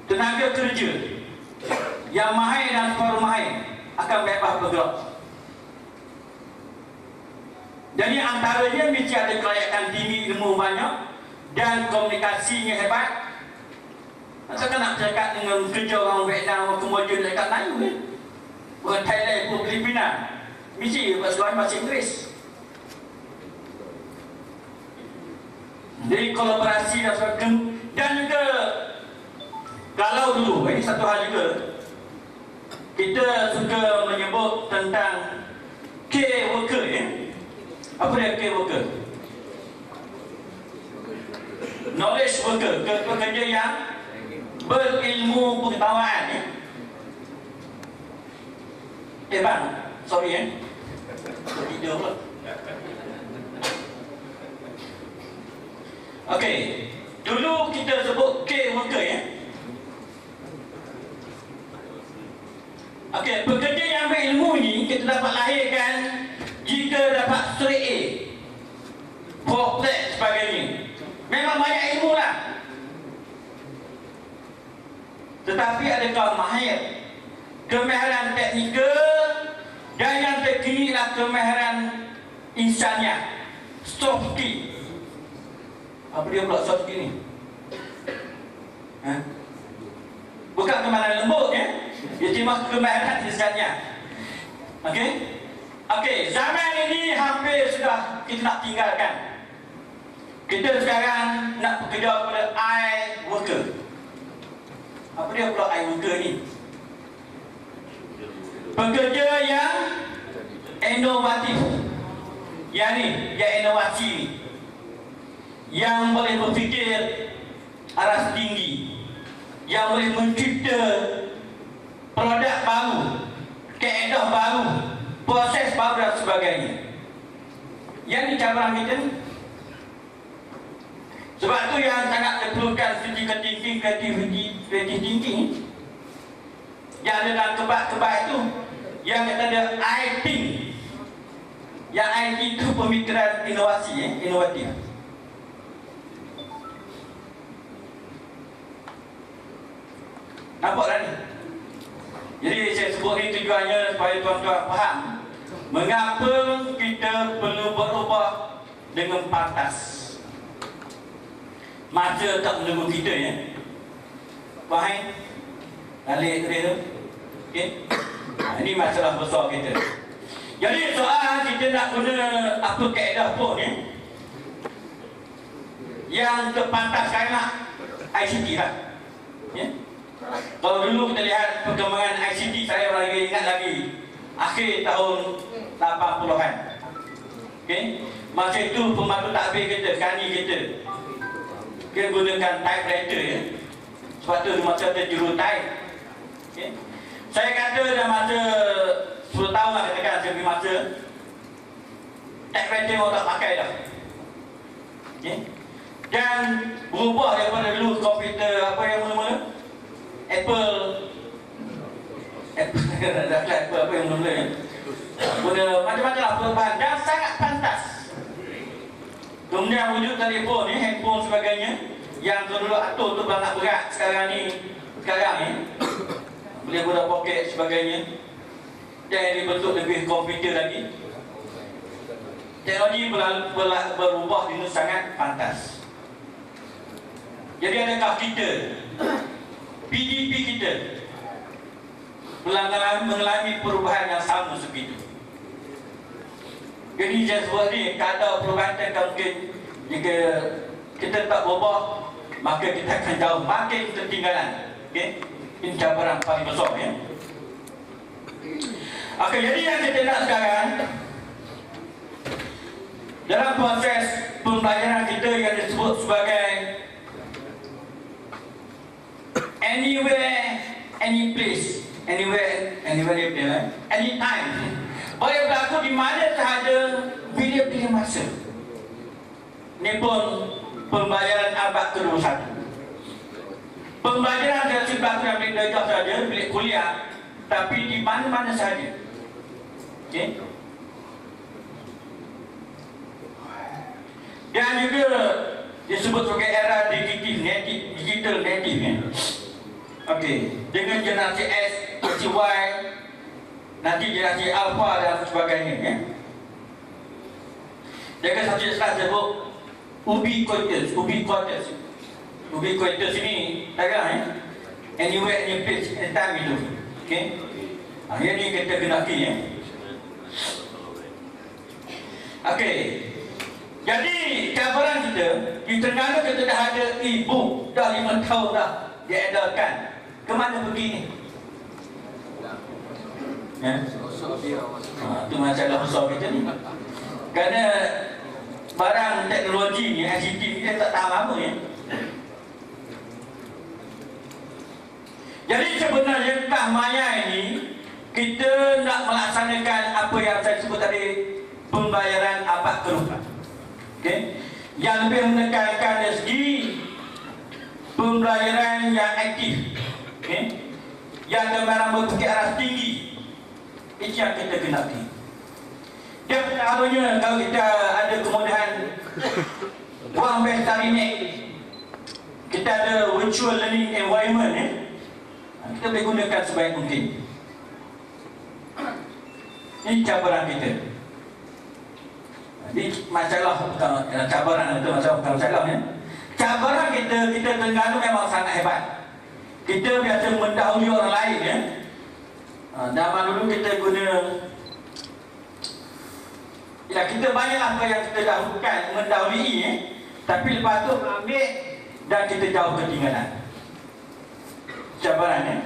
tenaga kerja yang mahir dan separuh mahir akan bebas bergerak. Jadi antaranya mesti ada kelayakan tinggi, ilmu banyak dan komunikasinya hebat. Takkan nak cakap dengan kerja orang Vietnam, orang Kemboja dekat Melayu kan? Orang Thailand pun Filipina, mesti sekolah bahasa Inggeris. Jadi kolaborasi dan sebagainya. Dan juga kalau dulu, ini satu hal juga, kita suka menyebut tentang K-worker ya. Apa dia K-worker? Knowledge worker, pekerja yang berilmu pengetahuan ya. Bang, sorry ya, video pula. Okey, Dulu kita sebut K worker ya. Okey, pekerja yang berilmu ni kita dapat lahirkan jika dapat straight A, for flat sebagainya. Memang banyak ilmu lah. Tetapi adakah mahir, kemahiran teknikal dan yang terkini lah kemahiran insaniah, soft skill. Apa dia pula soft skill ni? Bukan kemahiran lembut ya. Dia cuma kemahiran insaniah. Okey? Okey, zaman ini hampir sudah kita nak tinggalkan. Kita sekarang nak bekerja pada I worker. Apa dia pula I worker ni? Pekerja yang inovatif. Yang ni, yang inovasi ni. Yang boleh berfikir aras tinggi. Yang boleh mencipta produk baru, kaedah baru, proses baru dan sebagainya. Yang ni cabaran kita ni. Sebab tu yang sangat diperlukan critical thinking, creative thinking. Yang ada dalam kebak-kebak itu, yang kita ada I think. Yang I itu pemikiran inovasi, inovatif. Nampak tak ni? Jadi saya sebut ni tujuannya supaya tuan-tuan faham mengapa kita perlu berubah dengan pantas. Masa tak menunggu kita ya. Faham? Balik tu. Okey. Ini masalah besar kita. Jadi soal kita nak guna apa kaedah pun ya. Yang terpantas sekarang ICT lah. Ya. Kalau dulu kita lihat perkembangan ICT, saya lagi ingat lagi akhir tahun 80-an. Okey. Masa itu pembantu takbir kita, kani kita, kita gunakan typewriter ya. Sebab tu masa terjuru type. Okay. Saya kata dah masa 10 tahun lah katakan saya pergi masa typewriter orang tak pakai dah. Okay. Dan berubah daripada dulu komputer apa yang mula-mula Apple apa yang mula-mula ya. Guna macam-macam lah perubahan dan sangat pantas. Kemudian wujud telefon ni, handphone sebagainya. Yang dulu atur tu sangat berat sekarang ni. Boleh guna poket sebagainya. Dan yang dibentuk lebih komputer lagi. Teknologi berubah dengan sangat pantas. Jadi adakah kita, PDP kita mengalami perubahan yang sama seperti itu? Jadi saya sebut ni, kalau perubahan teknologi mungkin jika kita tak berubah, maka kita akan jauh makin ketinggalan. Okay? Ini cabaran paling besar ya. Okey, jadi yang kita nak sekarang dalam proses pembelajaran kita yang disebut sebagai anywhere, any place, anywhere, anytime. Boleh berlaku di mana sahaja, bila-bila masa. Ini pun pembelajaran abad ke-21. Pembelajaran dari berlaku dalam bilik darjah saja, bilik kuliah, tapi di mana-mana sahaja. Okey. Dan juga disebut sebagai era digital native ya. Okey, dengan generasi S, generasi Y, nanti generasi Alpha dan sebagainya ya. Jaga satu istilah sebut ubiquitous ini agak ya. Anywhere, any place, anytime itu. Okey. Yang ni kita genaki ya. Okey. Jadi cabaran kita di Terengganu kita dah ada e-book dah 5 tahun dah diedarkan. Ke mana pergi ni? Ya. Itu masalah besar kita ni. Kerana barang teknologi ni, ICT ni dia tak tahan lama ya. Jadi sebenarnya entah maya ini kita nak melaksanakan apa yang saya sebut tadi, pembayaran abad ke-21. Okay. Yang lebih menekankan dari segi pembelajaran yang aktif, yang memang berfikir arah tinggi, itu yang kita genapi. Dan selalunya kalau kita ada kemudahan buang best hari ini, kita ada virtual learning environment, kita boleh gunakan sebaik mungkin. Ini cabaran kita. Jadi masalah bukan cabaran itu, masalah bukan masalah, cabaran kita Terengganu memang sangat hebat. Kita biasa mendahului orang lain, zaman dulu kita guna, ya kita banyaklah apa yang kita dahulukan mendahului, tapi lepas tu ambil dan kita jauh ketinggalan. Cabaran,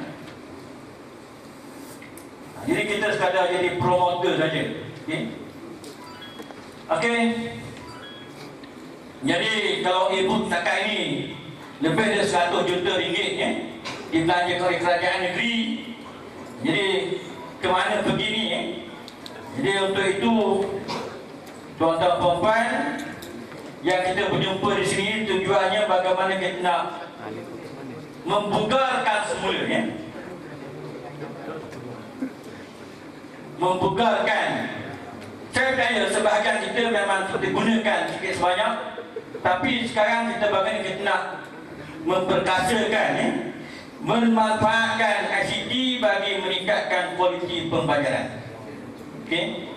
jadi kita sekadar jadi promoter saja. Okey. Jadi kalau ibu setakat ini lebih dari 100 juta ringgit dibelanjakan oleh kerajaan negeri. Jadi ke mana pergi ni? Jadi untuk itu tuan-tuan puan-puan yang kita berjumpa di sini, tujuannya bagaimana kita nak membugarkan semula, membugarkan. Saya percaya sebahagian kita memang digunakan sikit sebanyak, tapi sekarang kita bagaimana kita nak memperkasakan, memanfaatkan ICT bagi meningkatkan kualiti pembelajaran. Okey.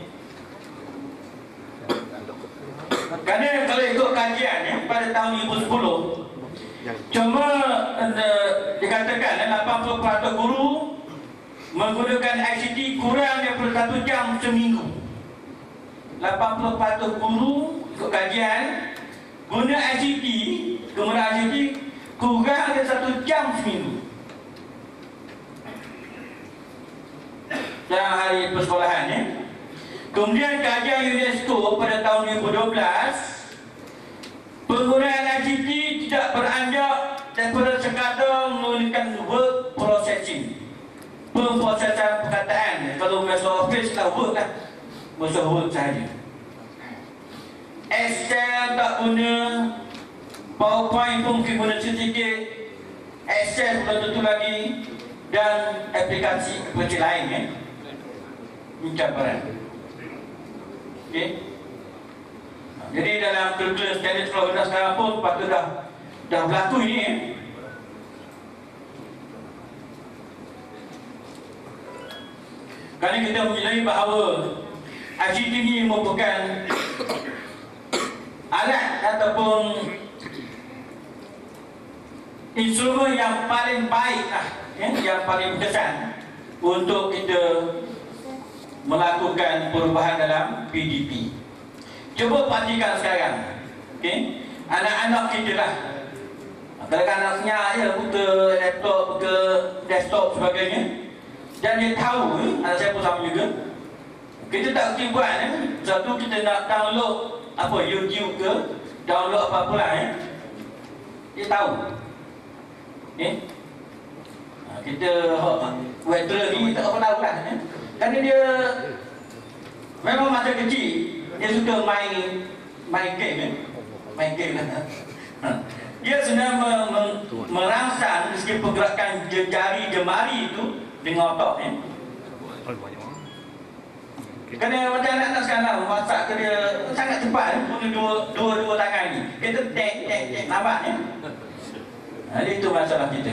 Kerana kalau ikut kajian pada tahun 2010, cuma dikatakan 80% guru menggunakan ICT kurang daripada 1 jam seminggu. 80% guru ikut kajian guna ICT, kemudian ICT kurang dari 1 jam seminggu dalam hari persekolahan. Kemudian kajian UNESCO pada tahun 2012, penggunaan ICT tidak beranjak daripada sekadar menggunakan word processing, pemprosesan perkataan. Kalau Microsoft Office lah word lah, Microsoft Word sahaja. Excel tak guna, PowerPoint pun mungkin guna sedikit, Excel belum tentu lagi, dan aplikasi lain. Ini cabaran. Okay. Jadi dalam kurikulum standard sekolah sekarang pun patut dah berlaku ini. Kerana kita menyadari bahawa ICT ini merupakan alat ataupun instrumen yang paling baik, yang paling berkesan untuk kita melakukan perubahan dalam PDP. Cuba perhatikan sekarang, anak-anak kita lah, kadang-kadang senyap buka laptop, buka desktop sebagainya, dan dia tahu, anak saya pun sama juga. Kita tak mesti buat, satu kita nak download apa YouTube ke, download apa-apa lah, dia tahu. Kita veteran ni tak apa tahu lah, kerana dia memang masa kecil dia suka main game, dia sebenarnya merangsang segi pergerakan jari jemari itu dengan otot. Kerana macam anak-anak sekarang masak ke dia sangat cepat, guna dua tangan ni. Kita tek nampak ni. Jadi itu masalah kita.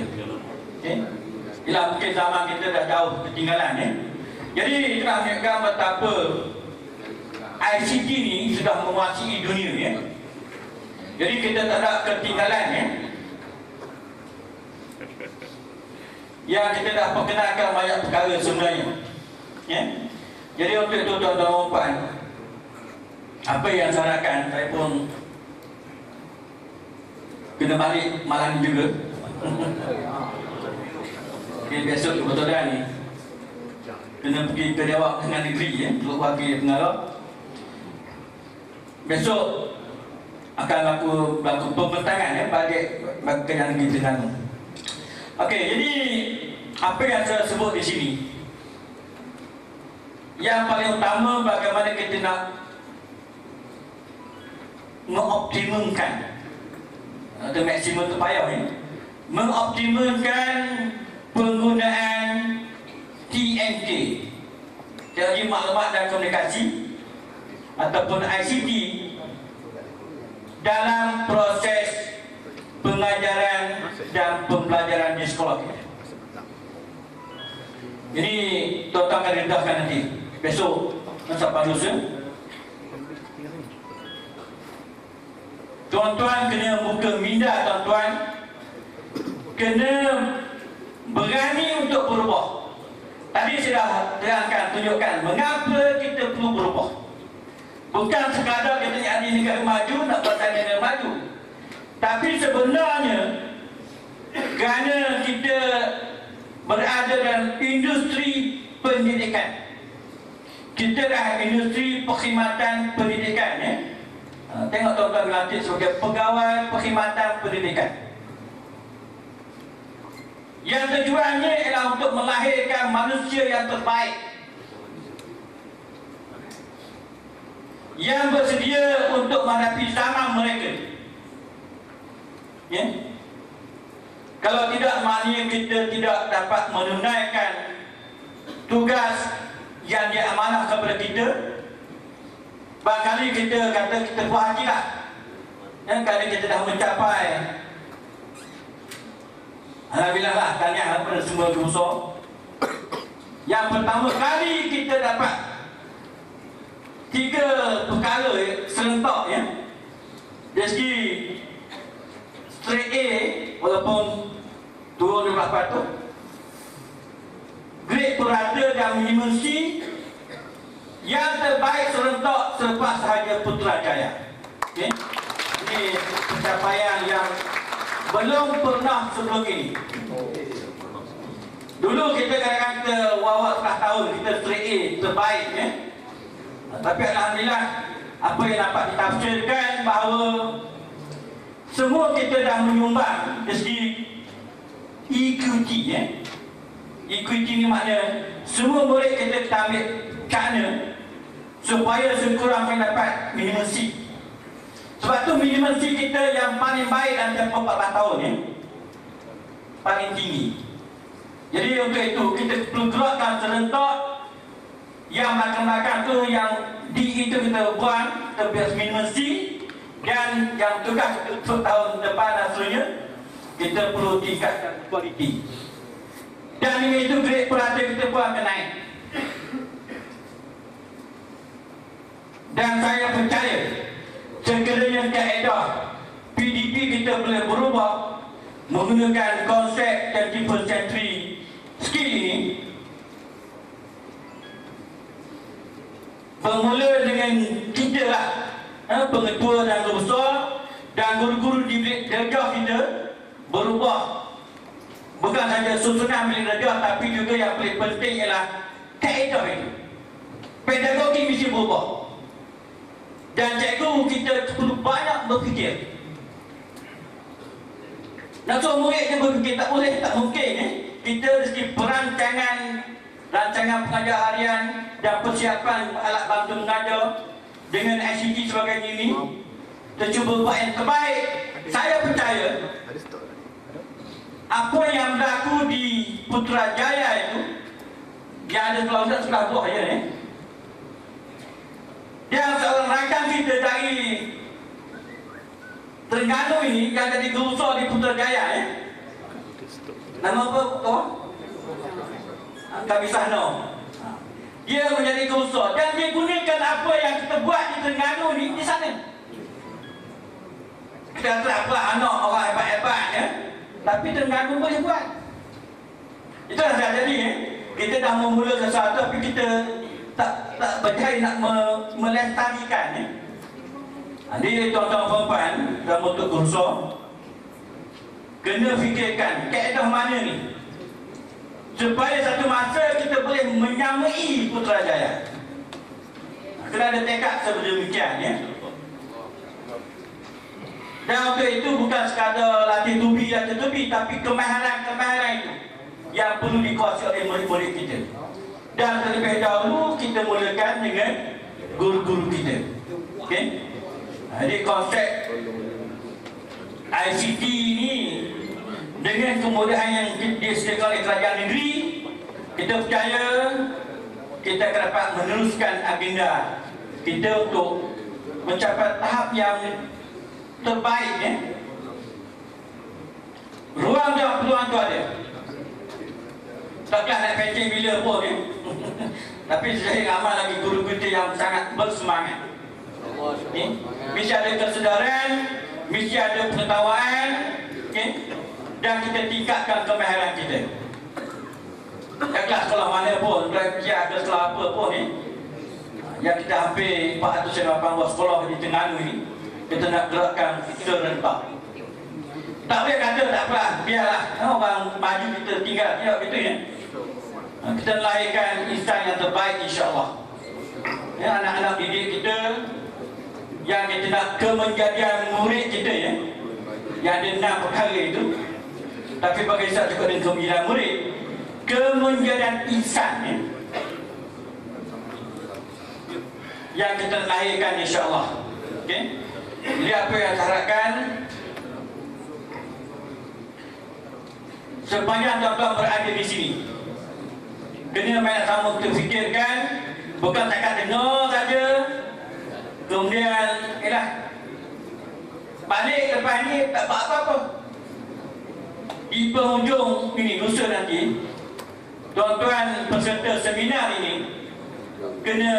Ialah mungkin zaman kita dah jauh ketinggalan. Jadi kita nak menunjukkan betapa ICT ni sudah menguasai dunia. Jadi kita tak ada ketinggalan. Yang kita dah perkenalkan banyak perkara sebenarnya. Jadi untuk itu tuan-tuan dan puan, apa yang saya harapkan, saya pun kena balik malam juga. Besok betul dah ni kena pergi ke Dewan Dengan Negeri, untuk wakil pengarah. Besok akan berlaku pembentangan bagi Kenyang Negeri Terengganu. Okey, jadi apa yang saya sebut di sini, yang paling utama bagaimana kita nak mengoptimumkan atau maksimum terpayah mengoptimalkan penggunaan TNK, teknologi maklumat dan komunikasi ataupun ICT dalam proses pengajaran dan pembelajaran di sekolah kita. Ini tuan-tuan akan didahkan nanti besok sampai lusa. Tuan-tuan kena buka minda, tuan-tuan kena berani untuk berubah. Tadi saya dah tunjukkan mengapa kita perlu berubah. Bukan sekadar kita jadi negara maju nak bertanya negara maju, tapi sebenarnya kerana kita berada dalam industri pendidikan, kita dah industri perkhidmatan pendidikan, ya. Tengok tuan-tuan dilantik sebagai pegawai perkhidmatan pendidikan, yang tujuannya ialah untuk melahirkan manusia yang terbaik, yang bersedia untuk menghadapi zaman mereka, ya. Kalau tidak, maknanya kita tidak dapat menunaikan tugas yang diamanah kepada kita. Barangkali kita kata kita buat haji lah, dan kalau kita dah mencapai, alhamdulillah lah, tahniah kepada semua guru. Yang pertama kali kita dapat 3 perkara serentak, ya. Dari segi straight A walaupun turun 12%, grade purata dan minimum C, yang terbaik serentak selepas sahaja Putrajaya. Okay. Ini pencapaian yang belum pernah sebelum ini. Dulu kita kadang-kadang kita wawak setengah tahun kita straight A terbaik, ya. Tapi alhamdulillah apa yang dapat ditafsirkan bahawa semua kita dah menyumbang dari segi equity, ya. Equity ni makna semua murid kita ambil kerana supaya sekurang-kurangnya dapat minimum C. Sebab tu minimum C kita yang paling baik dalam tempoh 14 tahun, ya, paling tinggi. Jadi untuk itu kita perlu gerakkan serentak yang belakang-belakang tu, yang D itu kita buang, kita biar minimum C, dan yang tugas untuk tahun depan dan seterusnya kita perlu tingkatkan kualiti. Dan ini itu grade purata kita buat ke naik. Dan saya percaya sekiranya kaedah PDP kita boleh berubah menggunakan konsep 21st century skill ini, bermula dengan kita lah, pengetua dan guru besar dan guru-guru di bilik darjah kita berubah. Bukan saja susunan bilik darjah, tapi juga yang paling penting ialah kaedah itu. Pedagogi mesti berubah. Dan cikgu kita perlu banyak berfikir. Nak suruh murid dia berfikir, tak boleh, tak mungkin, ya. Kita dari segi rancangan pengajar harian dan persiapan alat bantu mengajar dengan ICT sebagainya ini, kita cuba buat yang terbaik. Saya percaya apa yang berlaku di Putrajaya itu, yang ada kelompok sebelah bawah, ya, ya. Yang seorang rakan kita dari Terengganu ini yang jadi guru besar di Putrajaya, ya. Nama apa tuan? Kami Sahno. Dia menjadi guru besar dan dia gunakan apa yang kita buat di Terengganu ini di sana. Kita apa anak orang hebat-hebat, ya. Tapi Terengganu boleh buat. Itulah saya jadi, ya. Kita dah memula sesuatu tapi kita tak berjaya nak melestarikan, ya. Jadi tuan-tuan perempuan dan untuk kursus kena fikirkan kaedah mana ni supaya satu masa kita boleh menyamai Putrajaya. Kena ada tekad sedemikian, ya. Dan untuk itu bukan sekadar latih tubi, tapi kemahiran itu yang perlu dikuasai oleh murid-murid kita. Dan terlebih dahulu kita mulakan dengan guru-guru kita. Okey. Jadi konsep ICT ini dengan kemudahan yang disediakan oleh kerajaan negeri, kita percaya kita akan dapat meneruskan agenda kita untuk mencapai tahap yang terbaik. Ruang dan peluang tu ada. Taklah nak pencet bila pun tapi saya amal lagi guru kita yang sangat bersemangat. Mesti ada kesedaran, mesti ada pengetahuan, dan kita tingkatkan kemahiran kita. Taklah sekolah mana pun, belajar ke sekolah apa pun yang kita hampir 480 sekolah di Terengganu ini, kita nak gerakkan serentak. Tak boleh kata tak apa, biarlah orang maju kita tinggal, tidak betul ya. Kita lahirkan insan yang terbaik, insya-Allah. Anak-anak didik kita yang kita nak kemenjadian murid kita yang ada 6 perkara itu. Tapi bagi saya juga ada 9 murid. Kemenjadian insan yang kita lahirkan, insya-Allah. Okey. Jadi apa yang saya harapkan, sepanjang tuan-tuan berada di sini, kena banyak sama kita fikirkan, bukan takat dengar saja kemudian balik lepas ni tak buat apa-apa. Di penghujung ini lusa nanti, tuan-tuan peserta seminar ini kena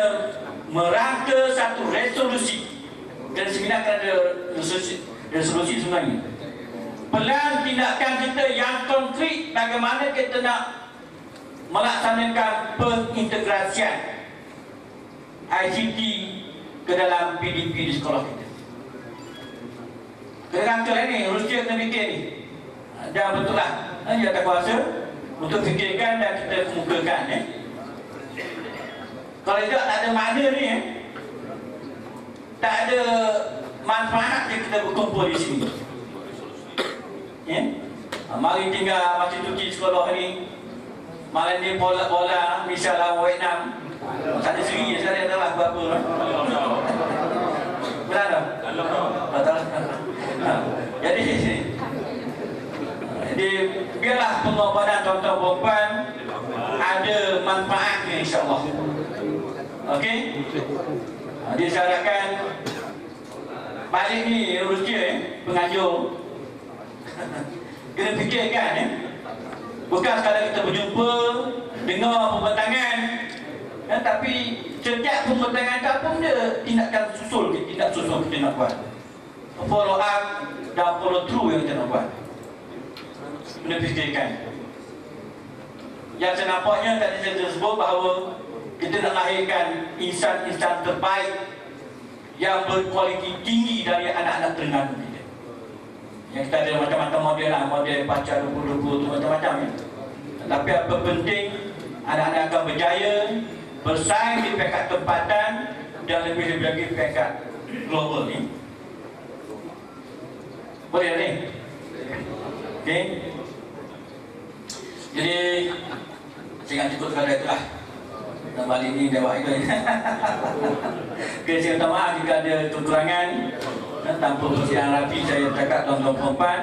merangka satu resolusi. Dan seminar kan ada resolusi sebenarnya. Pelan tindakan kita yang konkret, bagaimana kita nak melaksanakan pengintegrasian ICT ke dalam PDP di sekolah kita. Kena rangka ni, Rusia kena fikir ni. Dan betul lah, dia tak kuasa untuk fikirkan dan kita kemukakan. Kalau tidak, tak ada makna ni. Tak ada manfaat yang kita berkumpul di sini. Mari tinggal macam cuci sekolah ni, malam ni bola misal lawan Vietnam. Tak ada seri je, saya adalah berapa. Benar tak? Betul. Jadi biarlah pengorbanan tuan-tuan perempuan ada manfaatnya, insya-Allah. Okey? Dia syaratkan balik ni Rusia pengajar kena fikirkan bukan sekadar kita berjumpa dengar pembentangan, tapi setiap pembentangan tak pun dia tindakan susul kita nak buat, follow up dan follow through yang kita nak buat. Kena fikirkan. Yang senampaknya tadi saya sebut bahawa kita nak lahirkan insan-insan terbaik yang berkualiti tinggi dari anak-anak Terengganu kita. Yang kita ada macam-macam model lah, model pacar 2020 tu macam-macam Tapi apa penting, anak-anak akan berjaya bersaing di peringkat tempatan dan lebih lagi peringkat global ni. Boleh ni? Okey. Jadi saya ingat cukup sekadar itulah. Dan balik ni dewa itu. Okay, saya minta maaf jika ada kekurangan. Tanpa persidangan rapi, saya cakap tuan-tuan perempuan,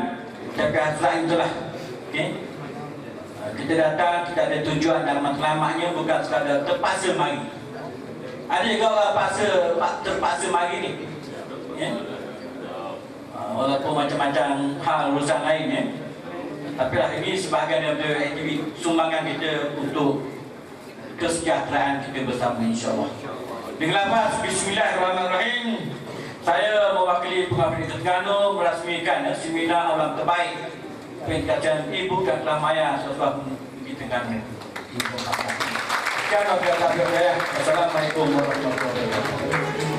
cakap hasrat itulah. Okay. Kita datang, kita ada tujuan dan matlamatnya, bukan sekadar terpaksa mari. Ada juga orang terpaksa mari ni. Walaupun macam-macam hal urusan lain tapi lah ini sebahagian daripada aktiviti sumbangan kita untuk kesejahteraan kita bersama, insya-Allah. Dengan lafaz Bismillahirrahmanirrahim, saya mewakili Pengabdi Terengganu merasmikan seminar Alam Terbaik Peningkatan Ibu dan Kelamaya Siswa di Terengganu. Assalamualaikum warahmatullahi wabarakatuh.